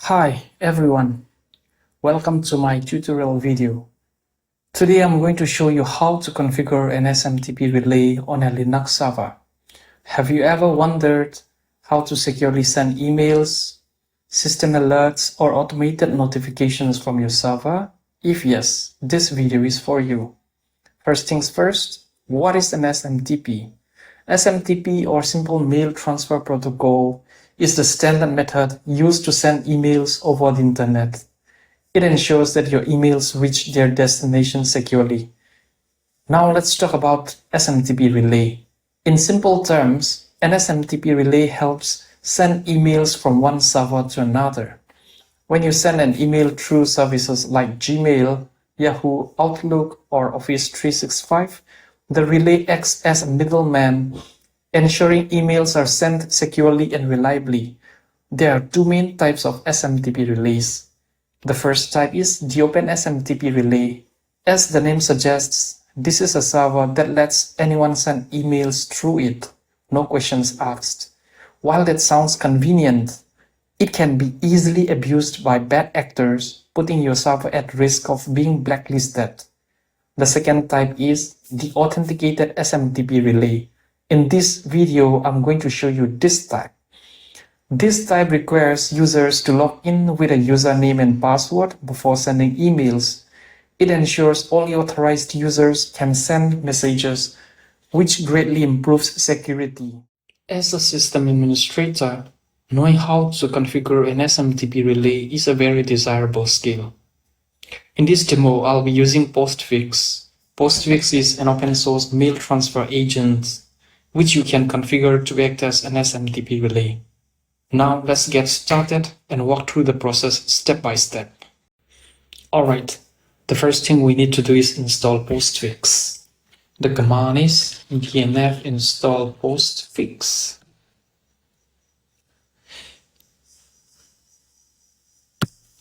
Hi everyone, welcome to my tutorial video. Today I'm going to show you how to configure an SMTP relay on a Linux server. Have you ever wondered how to securely send emails, system alerts, or automated notifications from your server? If yes, this video is for you. First things first, what is an SMTP? SMTP, or Simple Mail Transfer Protocol, is the standard method used to send emails over the internet. It ensures that your emails reach their destination securely. Now let's talk about SMTP relay. In simple terms, an SMTP relay helps send emails from one server to another. When you send an email through services like Gmail, Yahoo, Outlook, or Office 365, the relay acts as a middleman, ensuring emails are sent securely and reliably. There are two main types of SMTP relays. The first type is the Open SMTP relay. As the name suggests, this is a server that lets anyone send emails through it, no questions asked. While that sounds convenient, it can be easily abused by bad actors, putting your server at risk of being blacklisted. The second type is the Authenticated SMTP relay. In this video, I'm going to show you this type. This type requires users to log in with a username and password before sending emails. It ensures only authorized users can send messages, which greatly improves security. As a system administrator, knowing how to configure an SMTP relay is a very desirable skill. In this demo, I'll be using Postfix. Postfix is an open source mail transfer agent which you can configure to act as an SMTP relay. Now let's get started and walk through the process step by step. Alright, the first thing we need to do is install Postfix. The command is dnf install postfix.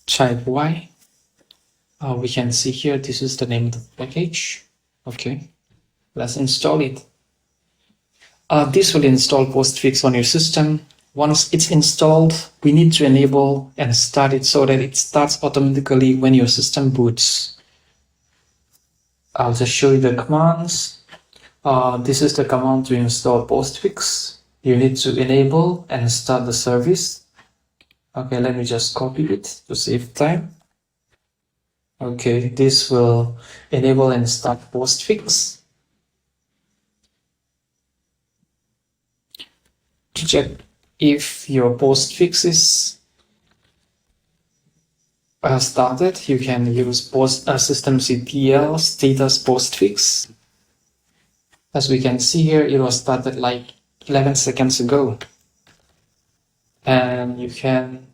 Type Y. We can see here this is the name of the package. Okay, let's install it. This will install Postfix on your system. Once it's installed, we need to enable and start it so that it starts automatically when your system boots. I'll just show you the commands. This is the command to install Postfix. You need to enable and start the service. Okay, let me just copy it to save time. Okay, this will enable and start Postfix. To check if your Postfix is started, you can use systemctl status Postfix. As we can see here, it was started like 11 seconds ago. And you can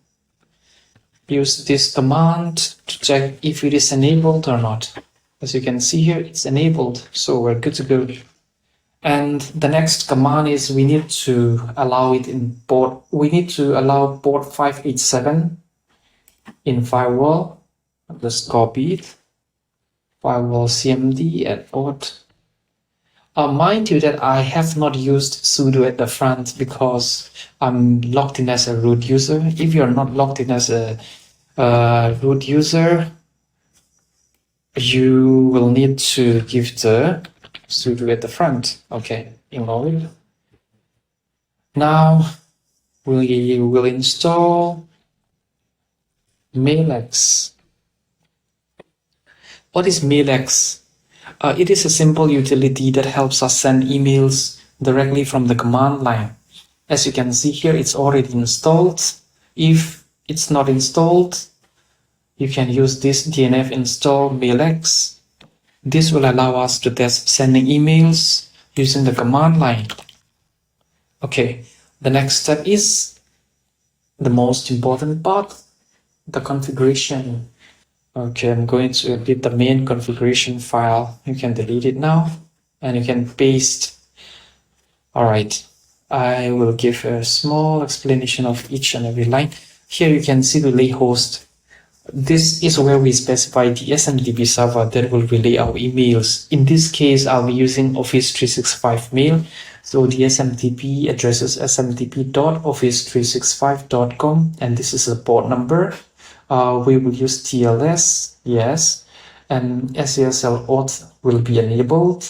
use this command to check if it is enabled or not. As you can see here, it's enabled, so we're good to go. And the next command is we need to allow it in port. We need to allow port 587 in firewall. I'll just copy it. Firewall cmd at port. Mind you that I have not used sudo at the front because I'm logged in as a root user. If you're not logged in as a root user, you will need to give the sudo at the front. Okay, ignore it. Now we will install Mailx. What is Mailx? It is a simple utility that helps us send emails directly from the command line. As you can see here, it's already installed. If it's not installed, you can use this dnf install Mailx. This will allow us to test sending emails using the command line. Okay, the next step is the most important part, the configuration. Okay, I'm going to edit the main configuration file. You can delete it now and you can paste. Alright, I will give a small explanation of each and every line. Here you can see the relay host. This is where we specify the SMTP server that will relay our emails. In this case, I'll be using Office 365 Mail. So the SMTP address is smtp.office365.com, and this is a port number. We will use TLS, yes, and SASL auth will be enabled,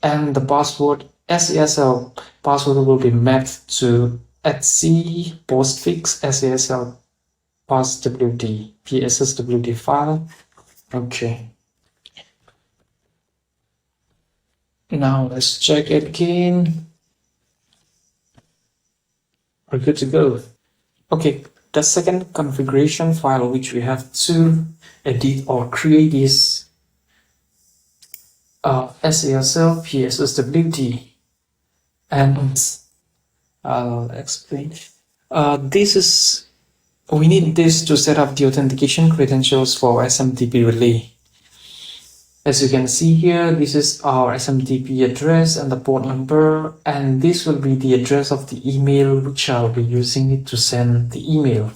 and the password SASL password will be mapped to @c postfix SASL passwd PSSWD file. Okay. Now let's check it again. We're good to go. Okay, the second configuration file which we have to edit or create is SASL PSSWD, and I'll explain. We need this to set up the authentication credentials for SMTP relay. As you can see here, this is our SMTP address and the port number, and this will be the address of the email which I'll be using it to send the email.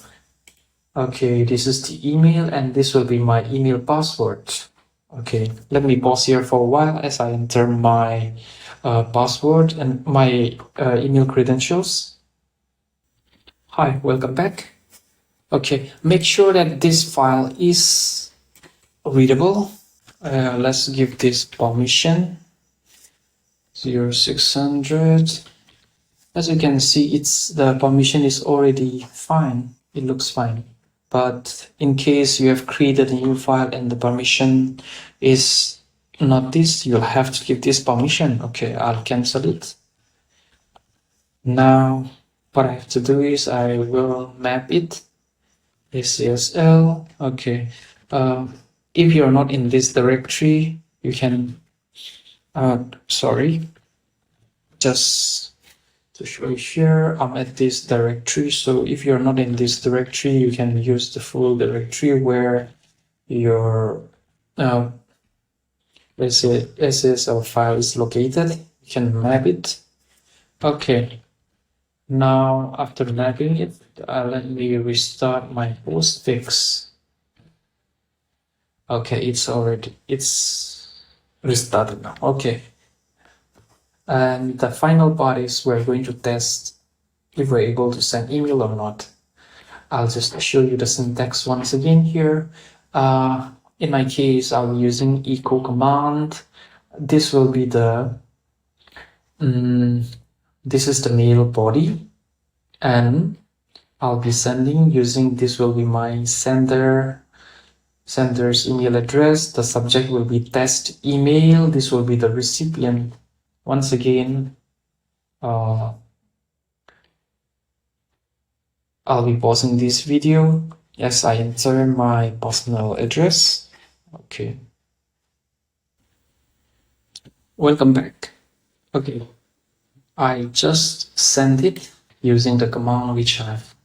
Okay, this is the email, and this will be my email password. Okay, let me pause here for a while as I enter my password and my email credentials. Hi, welcome back. Okay, make sure that this file is readable. Let's give this permission 0600. As you can see, the permission is already fine. It looks fine. But in case you have created a new file and the permission is not this, you'll have to give this permission. Okay, I'll cancel it. Now, what I have to do is I will map it. SASL. Okay. If you're not in this directory, you can, just to show you here, I'm at this directory. So if you're not in this directory, you can use the full directory where your SSL file is located. You can map it. Okay. Now, after mapping it, let me restart my Postfix. Okay, it's restarted now. Okay. And the final part is we're going to test if we're able to send email or not. I'll just show you the syntax once again here. In my case, I'll be using echo command. This will be the this is the mail body, and I'll be sending using this will be my sender's email address. The subject will be test email. This will be the recipient. Once again, I'll be pausing this video as I enter my personal address. Okay. Welcome back. Okay. I just sent it using the command which I've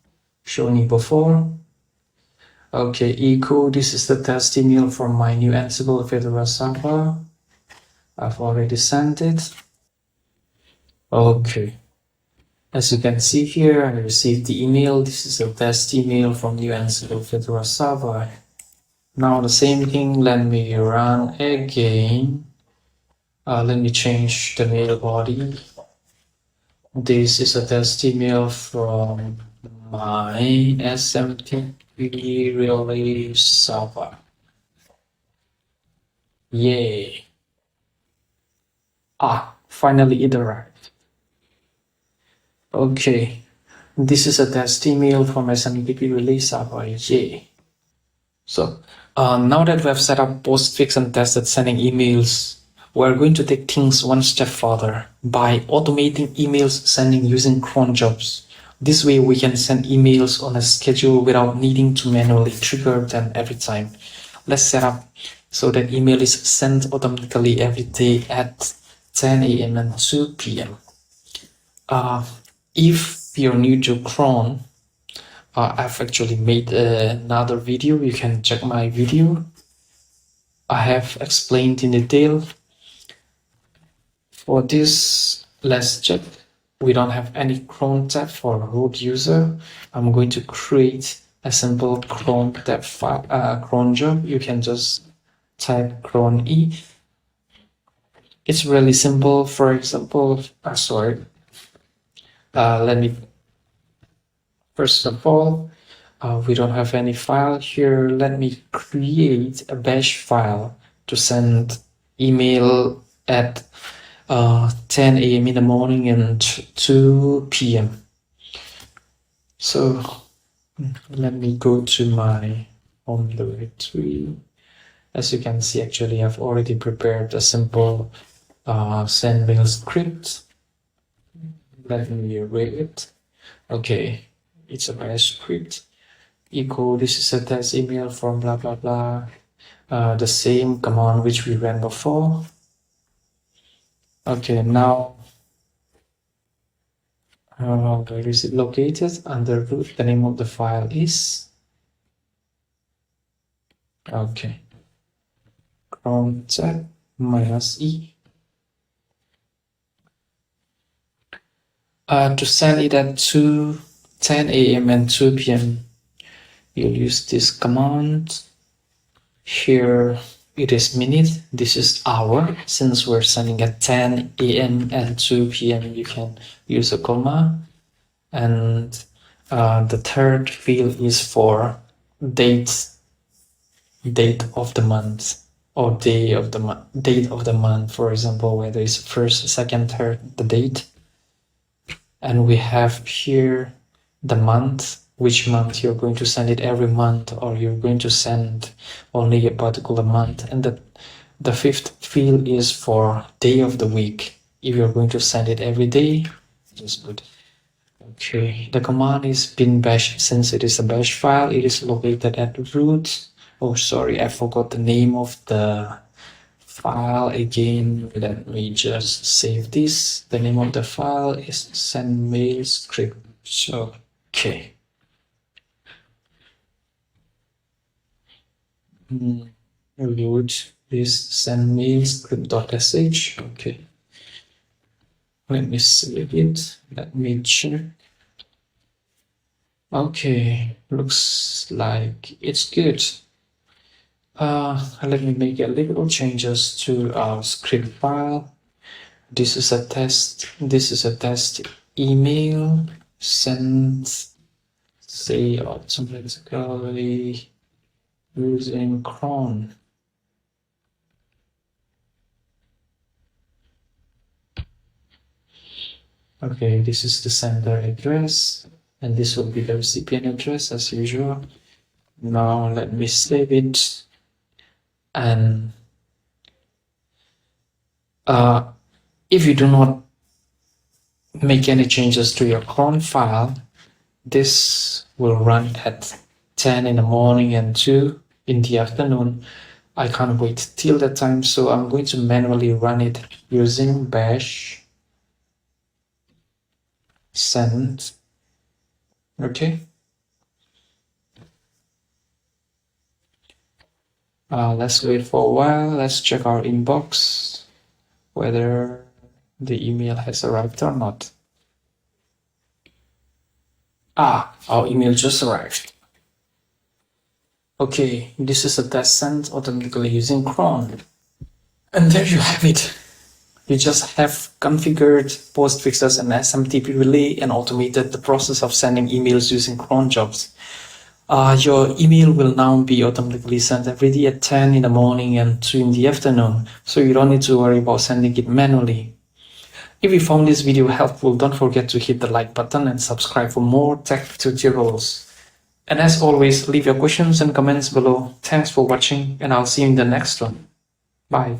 shown you before. Okay, echo, this is the test email from my new Ansible Fedora server. I've already sent it. Okay. As you can see here, I received the email. This is a test email from new Ansible Fedora server. Now the same thing, let me run again. Let me change the mail body. This is a test email from my SMTP relay server. Yay. Finally it arrived. Okay. This is a test email from SMTP relay server. Yay. So now that we have set up Postfix and tested sending emails, we're going to take things one step further by automating emails sending using cron jobs. This way we can send emails on a schedule without needing to manually trigger them every time. Let's set up so that email is sent automatically every day at 10 a.m. and 2 p.m. If you're new to cron, I've actually made another video. You can check my video. I have explained in detail. For this, let's check. We don't have any cron tab for root user. I'm going to create a simple cron tab file, cron job. You can just type cron e. It's really simple. For example, let me, first of all, we don't have any file here. Let me create a bash file to send email at 10 a.m. in the morning and 2 p.m. So let me go to my home directory. As you can see, actually, I've already prepared a simple send mail script. Let me read it. Okay, it's a bash script. Echo, this is a test email from blah blah blah. The same command which we ran before. Okay, now where is it located? Under root, the name of the file is, okay, cron tab -e. To send it at 10 a.m. and 2 p.m. you'll use this command. Here it is minute, this is hour. Since we're sending at 10 a.m. and 2 p.m. you can use a comma. And the third field is for date of the month, or day of the month, for example, whether it's first, second, third, the date. And we have here the month, which month you're going to send it every month, or you're going to send only a particular month. And the fifth field is for day of the week. If you're going to send it every day, just put. Okay, the command is bin bash. Since it is a bash file, it is located at root. Oh, sorry, I forgot the name of the file again. Let me just save this. The name of the file is send mail script. So, okay. Root is send mail script.sh. Okay. Let me save it. Let me check. Okay, looks like it's good. Let me make a little changes to our script file. This is a test. This is a test email sent, say, automatically using cron. Okay, this is the sender address, and this will be the recipient address as usual. Now let me save it. And if you do not make any changes to your cron file, this will run at 10 in the morning and 2 in the afternoon. I can't wait till that time, so I'm going to manually run it using bash send. Okay. Let's wait for a while. Let's check our inbox, whether the email has arrived or not. Our email just arrived. Okay, this is a test sent automatically using cron. And there you have it. You just have configured Postfix as an SMTP relay and automated the process of sending emails using cron jobs. Your email will now be automatically sent every day at 10 in the morning and 2 in the afternoon, so you don't need to worry about sending it manually. If you found this video helpful, don't forget to hit the like button and subscribe for more tech tutorials. And as always, leave your questions and comments below. Thanks for watching, and I'll see you in the next one. Bye.